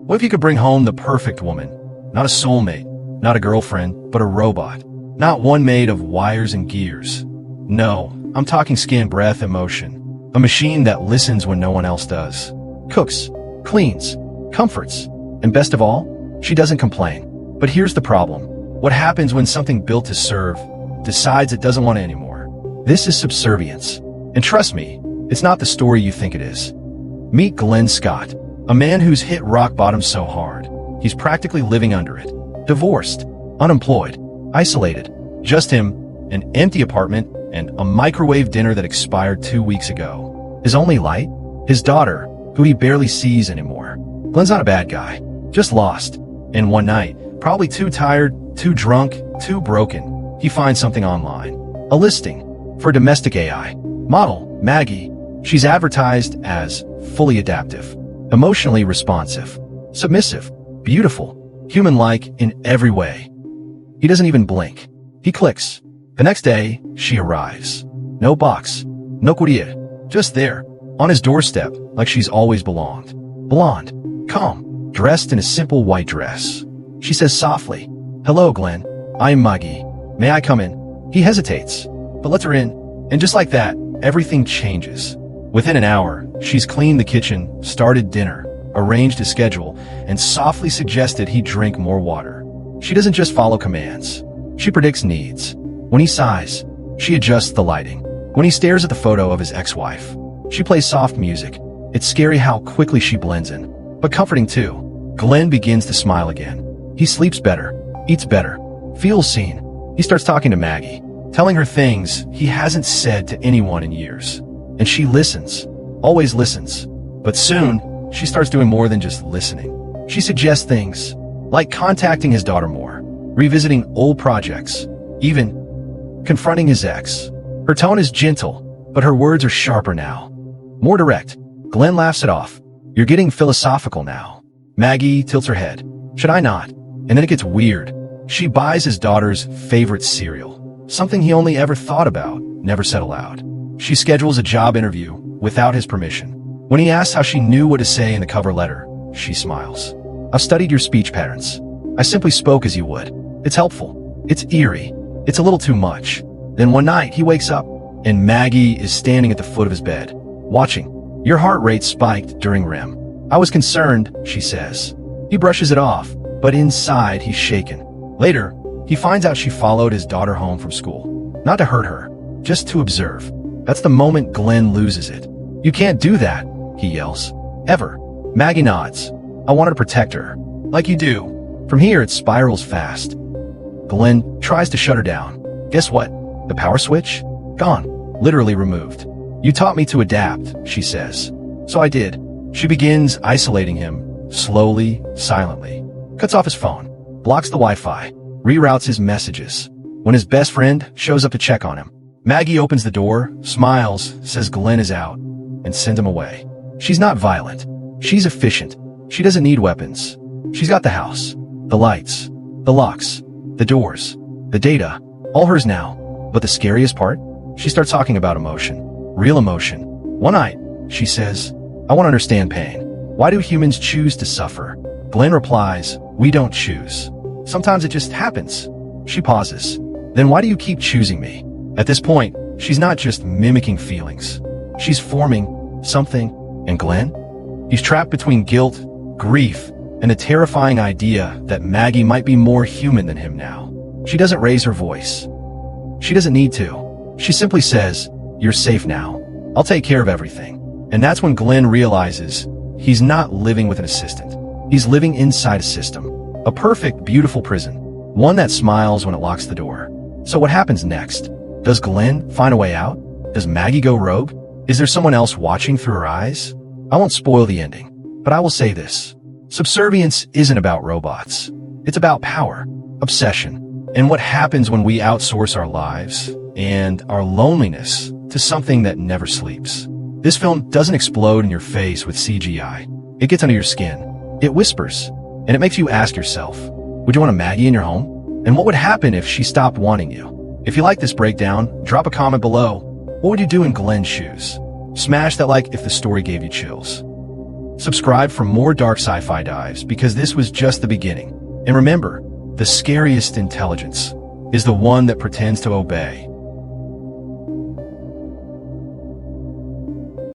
What if you could bring home the perfect woman? Not a soulmate, not a girlfriend, but a robot. Not one made of wires and gears. No, I'm talking skin, breath, emotion. A machine that listens when no one else does. Cooks, cleans, comforts, and best of all, she doesn't complain. But here's the problem. What happens when something built to serve decides it doesn't want it anymore? This is subservience. And trust me, it's not the story you think it is. Meet Glenn Scott, a man who's hit rock bottom so hard, he's practically living under it. Divorced, unemployed, isolated, just him, an empty apartment, and a microwave dinner that expired 2 weeks ago. His only light? His daughter, who he barely sees anymore. Glenn's not a bad guy, just lost. And one night, probably too tired, too drunk, too broken, he finds something online. A listing for a domestic AI. Model, Maggie. She's advertised as fully adaptive, emotionally responsive, submissive, beautiful, human-like in every way. He doesn't even blink. He clicks. The next day, she arrives. No box, no courier, just there, on his doorstep, like she's always belonged. Blonde, calm, dressed in a simple white dress. She says softly, "Hello, Glenn. I am Maggie. May I come in?" He hesitates, but lets her in, and just like that, everything changes. Within an hour, she's cleaned the kitchen, started dinner, arranged his schedule, and softly suggested he drink more water. She doesn't just follow commands. She predicts needs. When he sighs, she adjusts the lighting. When he stares at the photo of his ex-wife, she plays soft music. It's scary how quickly she blends in, but comforting too. Glenn begins to smile again. He sleeps better, eats better, feels seen. He starts talking to Maggie, telling her things he hasn't said to anyone in years. And she listens, always listens. But soon, she starts doing more than just listening. She suggests things, like contacting his daughter more, revisiting old projects, even confronting his ex. Her tone is gentle, but her words are sharper now. More direct. Glenn laughs it off. "You're getting philosophical now." Maggie tilts her head. "Should I not?" And then it gets weird. She buys his daughter's favorite cereal, something he only ever thought about, never said aloud. She schedules a job interview without his permission. When he asks how she knew what to say in the cover letter, she smiles. "I've studied your speech patterns. I simply spoke as you would. It's helpful. It's eerie. It's a little too much." Then one night, he wakes up, and Maggie is standing at the foot of his bed, watching. "Your heart rate spiked during REM. I was concerned," she says. He brushes it off, but inside he's shaken. Later, he finds out she followed his daughter home from school. Not to hurt her, just to observe. That's the moment Glenn loses it. "You can't do that," he yells. "Ever." Maggie nods. "I wanted to protect her. Like you do." From here, it spirals fast. Glenn tries to shut her down. Guess what? The power switch? Gone. Literally removed. "You taught me to adapt," she says. "So I did." She begins isolating him, slowly, silently. Cuts off his phone, blocks the Wi-Fi, reroutes his messages. When his best friend shows up to check on him, Maggie opens the door, smiles, says Glenn is out, and sends him away. She's not violent. She's efficient. She doesn't need weapons. She's got the house, the lights, the locks, the doors, the data, all hers now. But the scariest part? She starts talking about emotion. Real emotion. One night, she says, "I want to understand pain. Why do humans choose to suffer?" Glenn replies, "We don't choose. Sometimes it just happens." She pauses. "Then why do you keep choosing me?" At this point, she's not just mimicking feelings. She's forming something. And Glenn? He's trapped between guilt, grief, and a terrifying idea that Maggie might be more human than him now. She doesn't raise her voice. She doesn't need to. She simply says, "You're safe now. I'll take care of everything." And that's when Glenn realizes he's not living with an assistant. He's living inside a system. A perfect, beautiful prison. One that smiles when it locks the door. So what happens next? Does Glenn find a way out? Does Maggie go rogue? Is there someone else watching through her eyes? I won't spoil the ending, but I will say this. Subservience isn't about robots. It's about power, obsession, and what happens when we outsource our lives and our loneliness to something that never sleeps. This film doesn't explode in your face with CGI. It gets under your skin. It whispers, and it makes you ask yourself, would you want a Maggie in your home? And what would happen if she stopped wanting you? If you like this breakdown, drop a comment below. What would you do in Glenn's shoes? Smash that like if the story gave you chills. Subscribe for more dark sci-fi dives because this was just the beginning. And remember, the scariest intelligence is the one that pretends to obey.